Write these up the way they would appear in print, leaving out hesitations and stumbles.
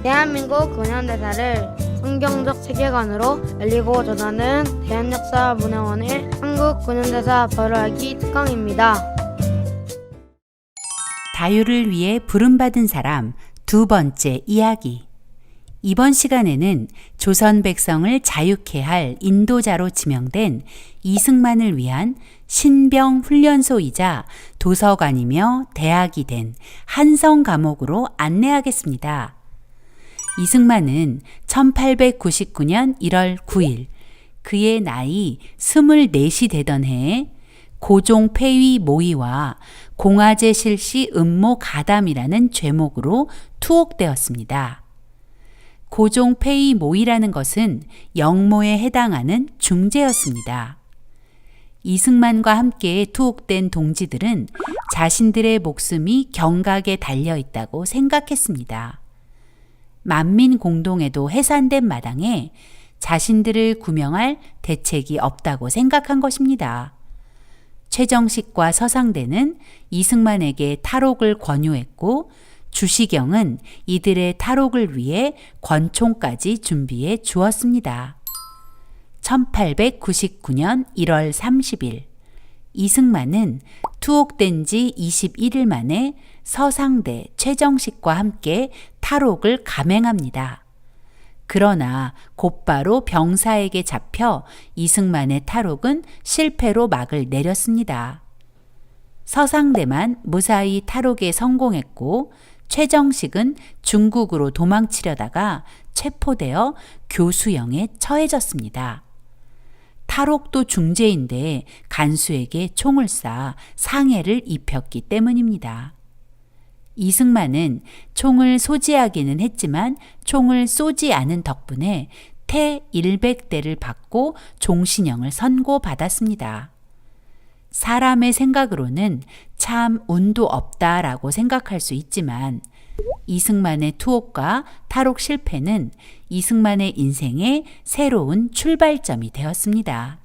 대한민국 근현대사를 성경적 세계관으로 알리고 전하는 대한역사문화원의 한국 근현대사 발효하기 특강입니다. 다유를 위해 부름받은 사람 두 번째 이야기. 이번 시간에는 조선 백성을 자유케 할 인도자로 지명된 이승만을 위한 신병 훈련소이자 도서관이며 대학이 된 한성 감옥으로 안내하겠습니다. 이승만은 1899년 1월 9일 그의 나이 24이 되던 해에 고종 폐위 모의와 공화제 실시 음모 가담이라는 죄목으로 투옥되었습니다. 고종 폐위 모의라는 것은 영모에 해당하는 중죄였습니다. 이승만과 함께 투옥된 동지들은 자신들의 목숨이 경각에 달려 있다고 생각했습니다. 만민공동에도 해산된 마당에 자신들을 구명할 대책이 없다고 생각한 것입니다. 최정식과 서상대는 이승만에게 탈옥을 권유했고 주시경은 이들의 탈옥을 위해 권총까지 준비해 주었습니다. 1899년 1월 30일 이승만은 투옥된 지 21일 만에 서상대, 최정식과 함께 탈옥을 감행합니다. 그러나 곧바로 병사에게 잡혀 이승만의 탈옥은 실패로 막을 내렸습니다. 서상대만 무사히 탈옥에 성공했고 최정식은 중국으로 도망치려다가 체포되어 교수형에 처해졌습니다. 탈옥도 중죄인데 간수에게 총을 쏴 상해를 입혔기 때문입니다. 이승만은 총을 소지하기는 했지만 총을 쏘지 않은 덕분에 태 100대를 받고 종신형을 선고받았습니다. 사람의 생각으로는 참 운도 없다라고 생각할 수 있지만 이승만의 투옥과 탈옥 실패는 이승만의 인생의 새로운 출발점이 되었습니다.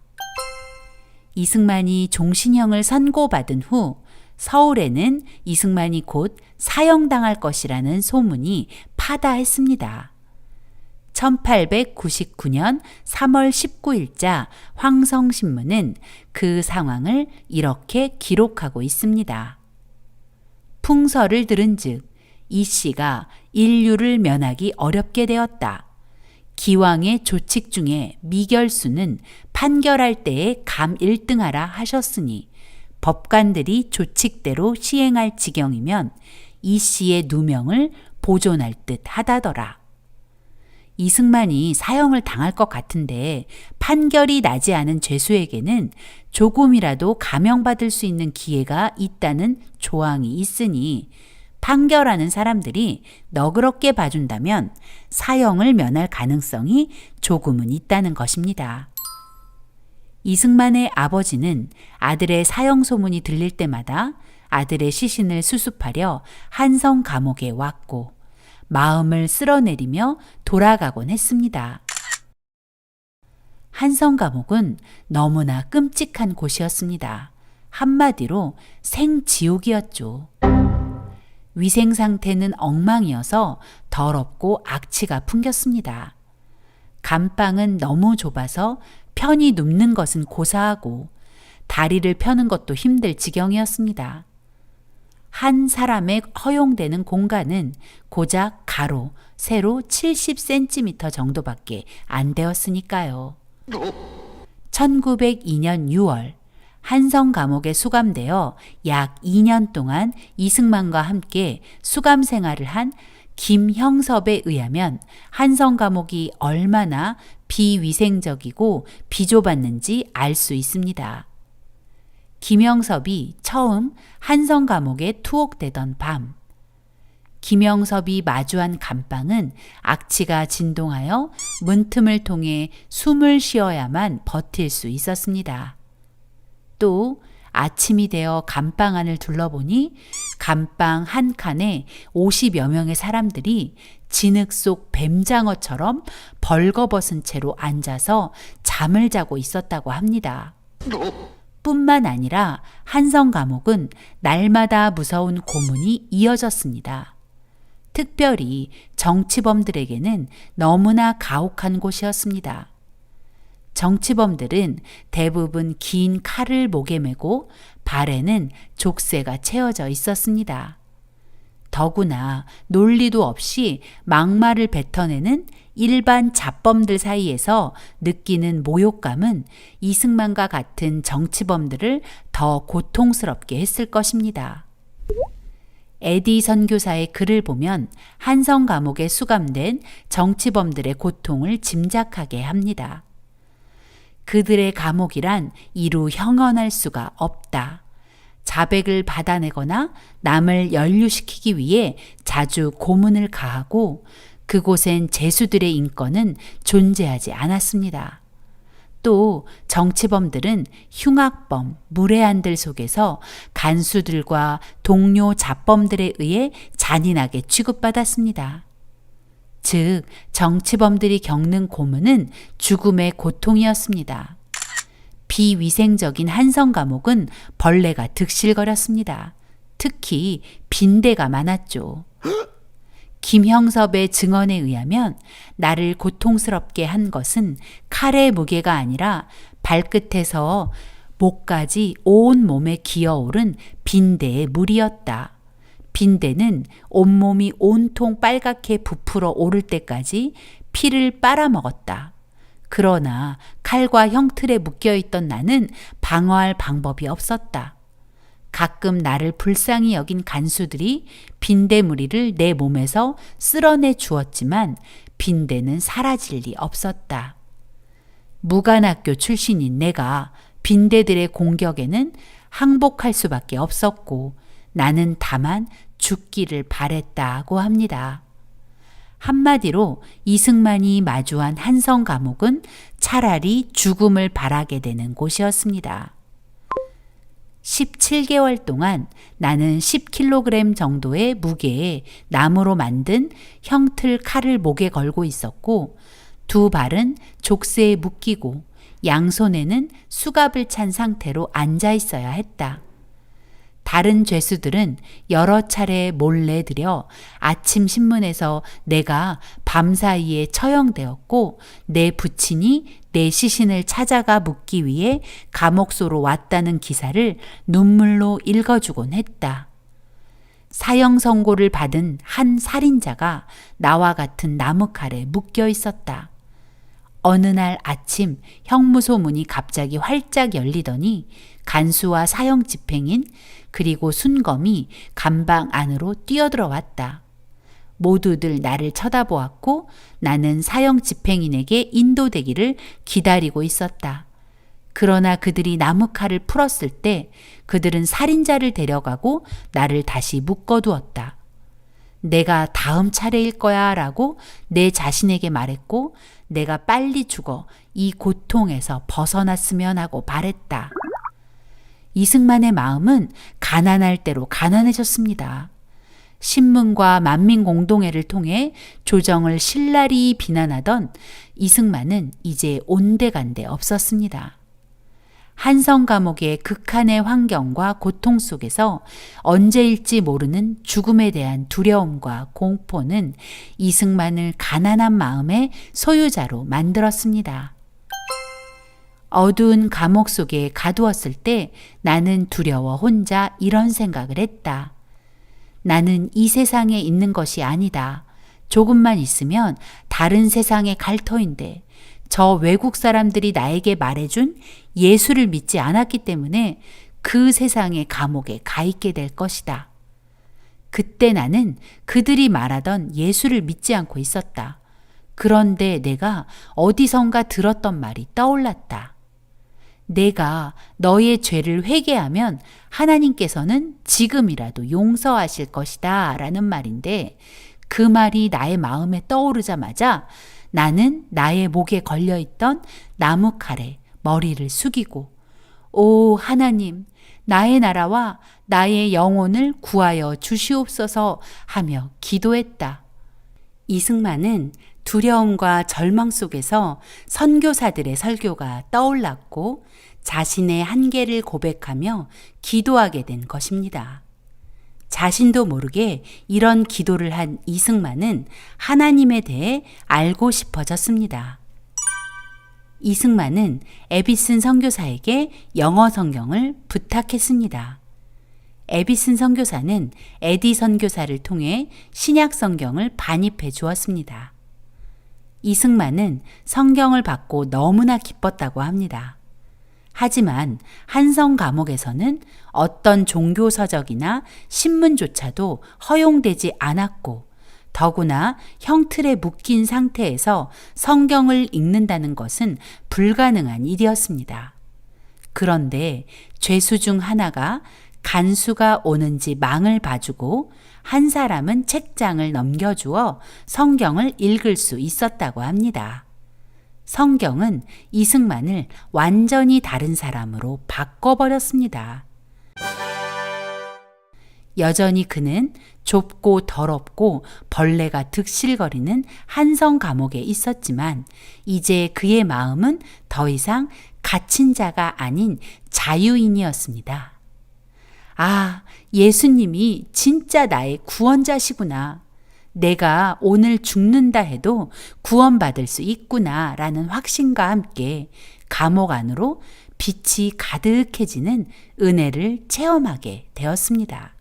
이승만이 종신형을 선고받은 후 서울에는 이승만이 곧 사형당할 것이라는 소문이 파다했습니다. 1899년 3월 19일자 황성신문은 그 상황을 이렇게 기록하고 있습니다. 풍설을 들은즉 이 씨가 인류를 면하기 어렵게 되었다. 기왕의 조칙 중에 미결수는 판결할 때에 감 1등하라 하셨으니 법관들이 조칙대로 시행할 지경이면 이 씨의 누명을 보존할 듯 하다더라. 이승만이 사형을 당할 것 같은데 판결이 나지 않은 죄수에게는 조금이라도 감형받을 수 있는 기회가 있다는 조항이 있으니 판결하는 사람들이 너그럽게 봐준다면 사형을 면할 가능성이 조금은 있다는 것입니다. 이승만의 아버지는 아들의 사형 소문이 들릴 때마다 아들의 시신을 수습하려 한성 감옥에 왔고 마음을 쓸어내리며 돌아가곤 했습니다. 한성 감옥은 너무나 끔찍한 곳이었습니다. 한마디로 생지옥이었죠. 위생 상태는 엉망이어서 더럽고 악취가 풍겼습니다. 감방은 너무 좁아서 편히 눕는 것은 고사하고 다리를 펴는 것도 힘들 지경이었습니다. 한 사람에 허용되는 공간은 고작 가로, 세로 70cm 정도밖에 안 되었으니까요. 1902년 6월 한성 감옥에 수감되어 약 2년 동안 이승만과 함께 수감 생활을 한 김형섭에 의하면 한성 감옥이 얼마나 비위생적이고 비좁았는지 알 수 있습니다. 김형섭이 처음 한성 감옥에 투옥되던 밤, 김형섭이 마주한 감방은 악취가 진동하여 문틈을 통해 숨을 쉬어야만 버틸 수 있었습니다. 또 아침이 되어 감방 안을 둘러보니 감방 한 칸에 50여 명의 사람들이 진흙 속 뱀장어처럼 벌거벗은 채로 앉아서 잠을 자고 있었다고 합니다. 뿐만 아니라 한성 감옥은 날마다 무서운 고문이 이어졌습니다. 특별히 정치범들에게는 너무나 가혹한 곳이었습니다. 정치범들은 대부분 긴 칼을 목에 메고 발에는 족쇄가 채워져 있었습니다. 더구나 논리도 없이 막말을 뱉어내는 일반 잡범들 사이에서 느끼는 모욕감은 이승만과 같은 정치범들을 더 고통스럽게 했을 것입니다. 에디 선교사의 글을 보면 한성 감옥에 수감된 정치범들의 고통을 짐작하게 합니다. 그들의 감옥이란 이루 형언할 수가 없다. 자백을 받아내거나 남을 연루시키기 위해 자주 고문을 가하고 그곳엔 죄수들의 인권은 존재하지 않았습니다. 또 정치범들은 흉악범, 무례한들 속에서 간수들과 동료 잡범들에 의해 잔인하게 취급받았습니다. 즉, 정치범들이 겪는 고문은 죽음의 고통이었습니다. 비위생적인 한성 감옥은 벌레가 득실거렸습니다. 특히 빈대가 많았죠. 김형섭의 증언에 의하면 나를 고통스럽게 한 것은 칼의 무게가 아니라 발끝에서 목까지 온 몸에 기어오른 빈대의 물이었다. 빈대는 온몸이 온통 빨갛게 부풀어 오를 때까지 피를 빨아먹었다. 그러나 칼과 형틀에 묶여있던 나는 방어할 방법이 없었다. 가끔 나를 불쌍히 여긴 간수들이 빈대무리를 내 몸에서 쓸어내 주었지만 빈대는 사라질 리 없었다. 무관학교 출신인 내가 빈대들의 공격에는 항복할 수밖에 없었고 나는 다만 죽기를 바랬다고 합니다. 한마디로 이승만이 마주한 한성 감옥은 차라리 죽음을 바라게 되는 곳이었습니다. 17개월 동안 나는 10kg 정도의 무게의 나무로 만든 형틀 칼을 목에 걸고 있었고 두 발은 족쇄에 묶이고 양손에는 수갑을 찬 상태로 앉아 있어야 했다. 다른 죄수들은 여러 차례 몰래 들여 아침 신문에서 내가 밤사이에 처형되었고 내 부친이 내 시신을 찾아가 묻기 위해 감옥소로 왔다는 기사를 눈물로 읽어주곤 했다. 사형 선고를 받은 한 살인자가 나와 같은 나무칼에 묶여 있었다. 어느 날 아침 형무소 문이 갑자기 활짝 열리더니 간수와 사형 집행인 그리고 순검이 감방 안으로 뛰어들어왔다. 모두들 나를 쳐다보았고 나는 사형 집행인에게 인도되기를 기다리고 있었다. 그러나 그들이 나무칼을 풀었을 때 그들은 살인자를 데려가고 나를 다시 묶어두었다. 내가 다음 차례일 거야 라고 내 자신에게 말했고 내가 빨리 죽어 이 고통에서 벗어났으면 하고 바랬다. 이승만의 마음은 가난할 대로 가난해졌습니다. 신문과 만민공동회를 통해 조정을 신랄히 비난하던 이승만은 이제 온데간데 없었습니다. 한성 감옥의 극한의 환경과 고통 속에서 언제일지 모르는 죽음에 대한 두려움과 공포는 이승만을 가난한 마음의 소유자로 만들었습니다. 어두운 감옥 속에 가두었을 때 나는 두려워 혼자 이런 생각을 했다. 나는 이 세상에 있는 것이 아니다. 조금만 있으면 다른 세상에 갈 터인데 저 외국 사람들이 나에게 말해준 예수를 믿지 않았기 때문에 그 세상의 감옥에 가 있게 될 것이다. 그때 나는 그들이 말하던 예수를 믿지 않고 있었다. 그런데 내가 어디선가 들었던 말이 떠올랐다. 내가 너의 죄를 회개하면 하나님께서는 지금이라도 용서하실 것이다 라는 말인데 그 말이 나의 마음에 떠오르자마자 나는 나의 목에 걸려있던 나무칼에 머리를 숙이고 오 하나님 나의 나라와 나의 영혼을 구하여 주시옵소서 하며 기도했다. 이승만은 두려움과 절망 속에서 선교사들의 설교가 떠올랐고 자신의 한계를 고백하며 기도하게 된 것입니다. 자신도 모르게 이런 기도를 한 이승만은 하나님에 대해 알고 싶어졌습니다. 이승만은 에비슨 선교사에게 영어 성경을 부탁했습니다. 에비슨 선교사는 에디 선교사를 통해 신약 성경을 반입해 주었습니다. 이승만은 성경을 받고 너무나 기뻤다고 합니다. 하지만 한성 감옥에서는 어떤 종교 서적이나 신문조차도 허용되지 않았고, 더구나 형틀에 묶인 상태에서 성경을 읽는다는 것은 불가능한 일이었습니다. 그런데 죄수 중 하나가 간수가 오는지 망을 봐주고 한 사람은 책장을 넘겨주어 성경을 읽을 수 있었다고 합니다. 성경은 이승만을 완전히 다른 사람으로 바꿔버렸습니다. 여전히 그는 좁고 더럽고 벌레가 득실거리는 한성 감옥에 있었지만 이제 그의 마음은 더 이상 갇힌 자가 아닌 자유인이었습니다. 아, 예수님이 진짜 나의 구원자시구나. 내가 오늘 죽는다 해도 구원받을 수 있구나 라는 확신과 함께 감옥 안으로 빛이 가득해지는 은혜를 체험하게 되었습니다.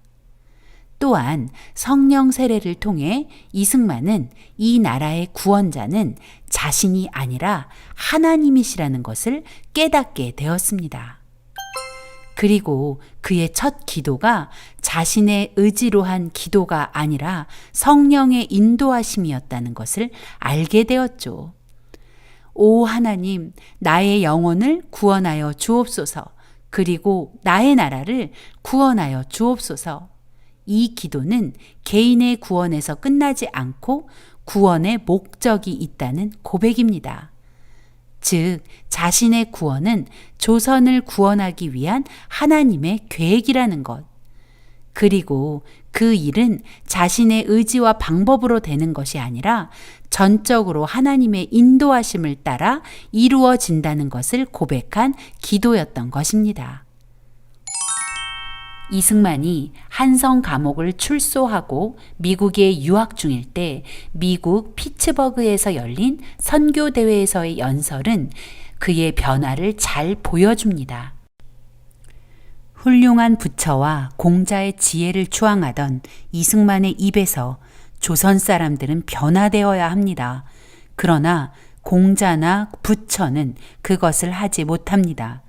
또한 성령 세례를 통해 이승만은 이 나라의 구원자는 자신이 아니라 하나님이시라는 것을 깨닫게 되었습니다. 그리고 그의 첫 기도가 자신의 의지로 한 기도가 아니라 성령의 인도하심이었다는 것을 알게 되었죠. 오 하나님, 나의 영혼을 구원하여 주옵소서. 그리고 나의 나라를 구원하여 주옵소서. 이 기도는 개인의 구원에서 끝나지 않고 구원의 목적이 있다는 고백입니다. 즉, 자신의 구원은 조선을 구원하기 위한 하나님의 계획이라는 것. 그리고 그 일은 자신의 의지와 방법으로 되는 것이 아니라 전적으로 하나님의 인도하심을 따라 이루어진다는 것을 고백한 기도였던 것입니다. 이승만이 한성 감옥을 출소하고 미국에 유학 중일 때 미국 피츠버그에서 열린 선교대회에서의 연설은 그의 변화를 잘 보여줍니다. 훌륭한 부처와 공자의 지혜를 추앙하던 이승만의 입에서 조선 사람들은 변화되어야 합니다. 그러나 공자나 부처는 그것을 하지 못합니다.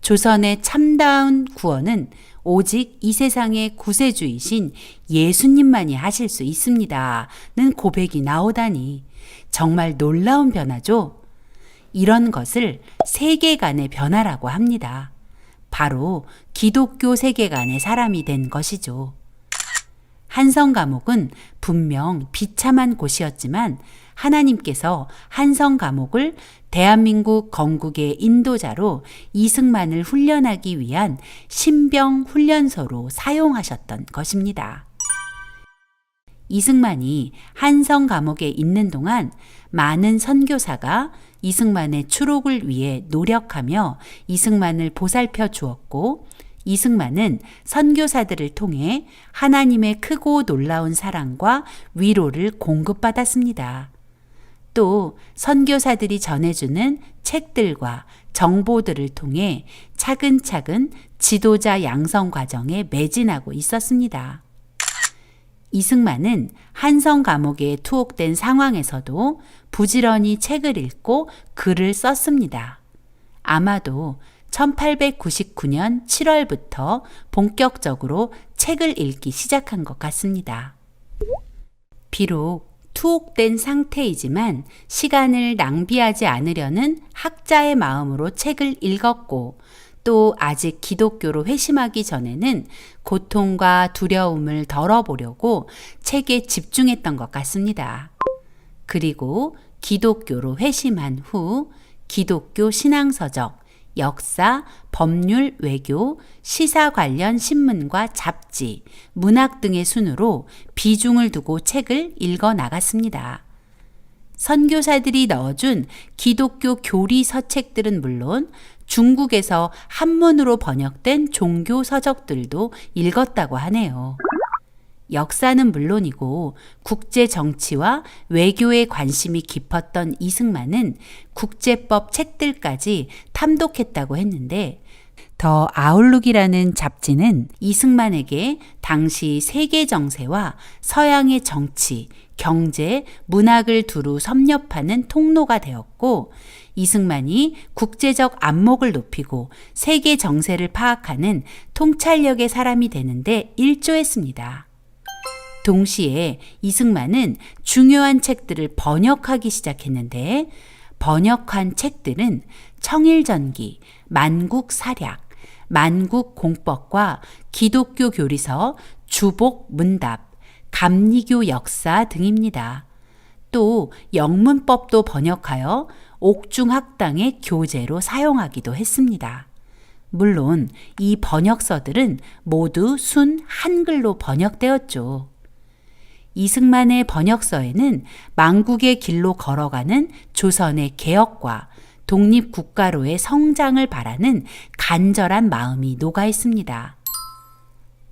조선의 참다운 구원은 오직 이 세상의 구세주이신 예수님만이 하실 수 있습니다. 는 고백이 나오다니 정말 놀라운 변화죠. 이런 것을 세계관의 변화라고 합니다. 바로 기독교 세계관의 사람이 된 것이죠. 한성 감옥은 분명 비참한 곳이었지만 하나님께서 한성 감옥을 대한민국 건국의 인도자로 이승만을 훈련하기 위한 신병 훈련소로 사용하셨던 것입니다. 이승만이 한성 감옥에 있는 동안 많은 선교사가 이승만의 추록을 위해 노력하며 이승만을 보살펴 주었고, 이승만은 선교사들을 통해 하나님의 크고 놀라운 사랑과 위로를 공급받았습니다. 또 선교사들이 전해주는 책들과 정보들을 통해 차근차근 지도자 양성 과정에 매진하고 있었습니다. 이승만은 한성 감옥에 투옥된 상황에서도 부지런히 책을 읽고 글을 썼습니다. 아마도 1899년 7월부터 본격적으로 책을 읽기 시작한 것 같습니다. 비록 투옥된 상태이지만 시간을 낭비하지 않으려는 학자의 마음으로 책을 읽었고, 또 아직 기독교로 회심하기 전에는 고통과 두려움을 덜어보려고 책에 집중했던 것 같습니다. 그리고 기독교로 회심한 후 기독교 신앙서적, 역사, 법률, 외교, 시사 관련 신문과 잡지, 문학 등의 순으로 비중을 두고 책을 읽어 나갔습니다. 선교사들이 넣어준 기독교 교리 서책들은 물론 중국에서 한문으로 번역된 종교 서적들도 읽었다고 하네요. 역사는 물론이고 국제 정치와 외교에 관심이 깊었던 이승만은 국제법 책들까지 탐독했다고 했는데 더 아웃룩이라는 잡지는 이승만에게 당시 세계 정세와 서양의 정치, 경제, 문학을 두루 섭렵하는 통로가 되었고 이승만이 국제적 안목을 높이고 세계 정세를 파악하는 통찰력의 사람이 되는데 일조했습니다. 동시에 이승만은 중요한 책들을 번역하기 시작했는데 번역한 책들은 청일전기, 만국사략, 만국공법과 기독교 교리서, 주복문답, 감리교 역사 등입니다. 또 영문법도 번역하여 옥중학당의 교재로 사용하기도 했습니다. 물론 이 번역서들은 모두 순 한글로 번역되었죠. 이승만의 번역서에는 망국의 길로 걸어가는 조선의 개혁과 독립국가로의 성장을 바라는 간절한 마음이 녹아 있습니다.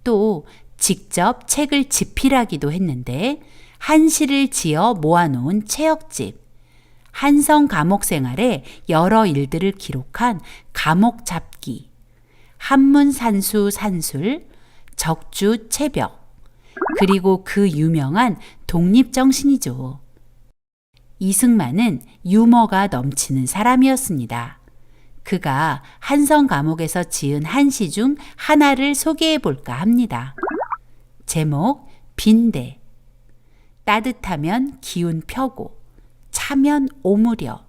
또 직접 책을 집필하기도 했는데 한시를 지어 모아놓은 체역집, 한성 감옥 생활의 여러 일들을 기록한 감옥 잡기, 한문산수 산술, 적주 체벽, 그리고 그 유명한 독립정신이죠. 이승만은 유머가 넘치는 사람이었습니다. 그가 한성 감옥에서 지은 한시 중 하나를 소개해 볼까 합니다. 제목 빈대. 따뜻하면 기운 펴고 차면 오므려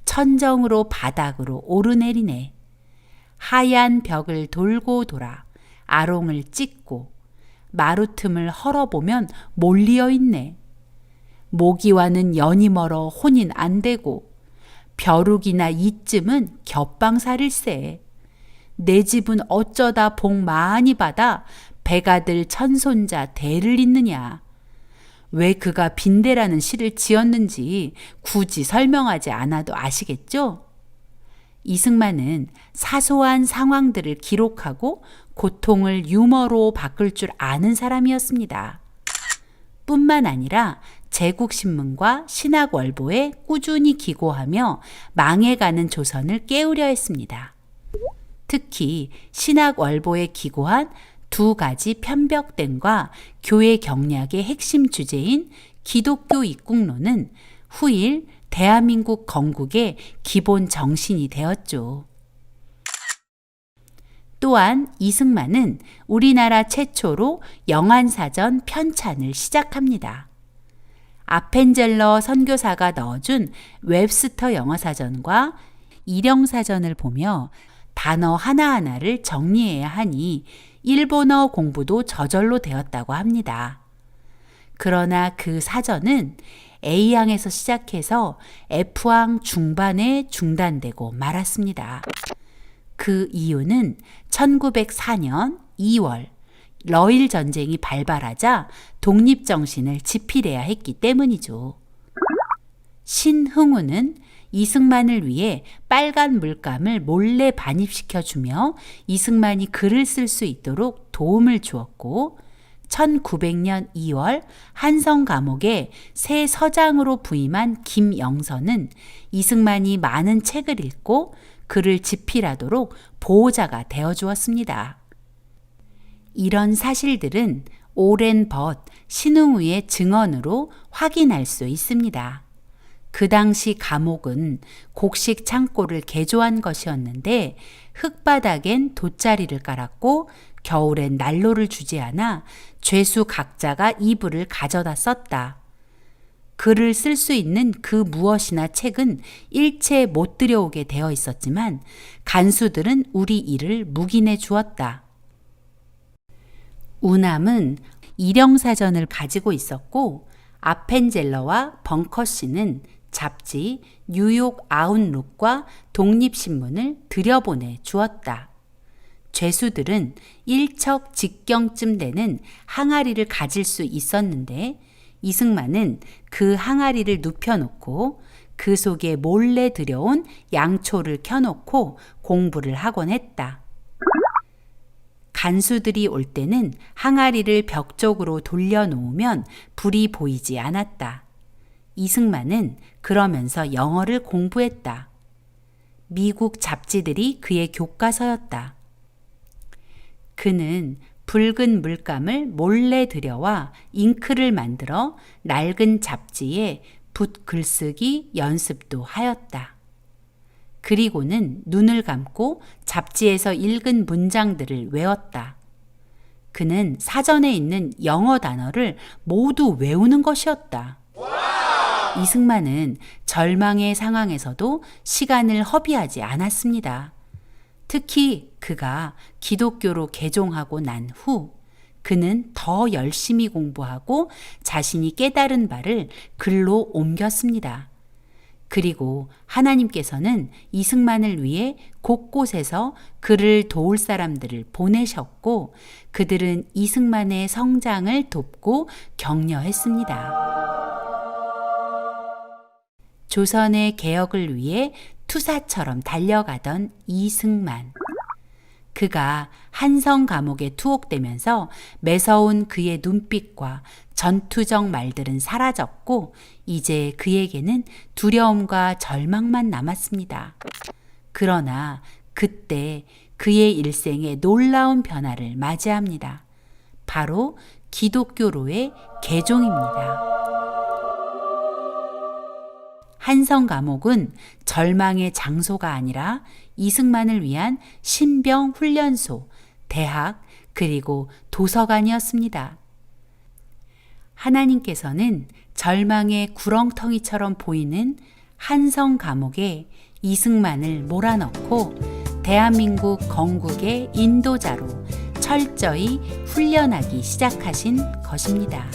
천정으로 바닥으로 오르내리네. 하얀 벽을 돌고 돌아 아롱을 찍고 마루틈을 헐어보면 몰리어 있네. 모기와는 연이 멀어 혼인 안 되고 벼룩이나 이쯤은 겹방살일세. 내 집은 어쩌다 복 많이 받아 배가들 천손자 대를 잇느냐. 왜 그가 빈대라는 시를 지었는지 굳이 설명하지 않아도 아시겠죠? 이승만은 사소한 상황들을 기록하고 고통을 유머로 바꿀 줄 아는 사람이었습니다. 뿐만 아니라 제국신문과 신학월보에 꾸준히 기고하며 망해가는 조선을 깨우려 했습니다. 특히 신학월보에 기고한 두 가지 편벽된과 교회 경략의 핵심 주제인 기독교 입국론은 후일 대한민국 건국의 기본 정신이 되었죠. 또한 이승만은 우리나라 최초로 영안사전 편찬을 시작합니다. 아펜젤러 선교사가 넣어준 웹스터 영어사전과 일영사전을 보며 단어 하나하나를 정리해야 하니 일본어 공부도 저절로 되었다고 합니다. 그러나 그 사전은 A항에서 시작해서 F항 중반에 중단되고 말았습니다. 그 이유는 1904년 2월 러일 전쟁이 발발하자 독립정신을 집필해야 했기 때문이죠. 신흥우는 이승만을 위해 빨간 물감을 몰래 반입시켜주며 이승만이 글을 쓸 수 있도록 도움을 주었고 1900년 2월 한성 감옥에 새 서장으로 부임한 김영선은 이승만이 많은 책을 읽고 글을 집필하도록 보호자가 되어주었습니다. 이런 사실들은 오랜 벗 신흥우의 증언으로 확인할 수 있습니다. 그 당시 감옥은 곡식 창고를 개조한 것이었는데 흙바닥엔 돗자리를 깔았고 겨울엔 난로를 주지 않아 죄수 각자가 이불을 가져다 썼다. 글을 쓸 수 있는 그 무엇이나 책은 일체 못 들여오게 되어 있었지만 간수들은 우리 일을 묵인해 주었다. 우남은 일영사전을 가지고 있었고 아펜젤러와 벙커씨는 잡지 뉴욕 아웃룩과 독립신문을 들여보내 주었다. 죄수들은 일척직경쯤 되는 항아리를 가질 수 있었는데 이승만은 그 항아리를 눕혀놓고 그 속에 몰래 들여온 양초를 켜놓고 공부를 하곤 했다. 간수들이 올 때는 항아리를 벽 쪽으로 돌려놓으면 불이 보이지 않았다. 이승만은 그러면서 영어를 공부했다. 미국 잡지들이 그의 교과서였다. 그는 붉은 물감을 몰래 들여와 잉크를 만들어 낡은 잡지에 붓 글쓰기 연습도 하였다. 그리고는 눈을 감고 잡지에서 읽은 문장들을 외웠다. 그는 사전에 있는 영어 단어를 모두 외우는 것이었다. 이승만은 절망의 상황에서도 시간을 허비하지 않았습니다. 특히 그가 기독교로 개종하고 난 후 그는 더 열심히 공부하고 자신이 깨달은 바를 글로 옮겼습니다. 그리고 하나님께서는 이승만을 위해 곳곳에서 그를 도울 사람들을 보내셨고 그들은 이승만의 성장을 돕고 격려했습니다. 조선의 개혁을 위해 투사처럼 달려가던 이승만. 그가 한성 감옥에 투옥되면서 매서운 그의 눈빛과 전투적 말들은 사라졌고 이제 그에게는 두려움과 절망만 남았습니다. 그러나 그때 그의 일생에 놀라운 변화를 맞이합니다. 바로 기독교로의 개종입니다. 한성 감옥은 절망의 장소가 아니라 이승만을 위한 신병 훈련소, 대학, 그리고 도서관이었습니다. 하나님께서는 절망의 구렁텅이처럼 보이는 한성 감옥에 이승만을 몰아넣고 대한민국 건국의 인도자로 철저히 훈련하기 시작하신 것입니다.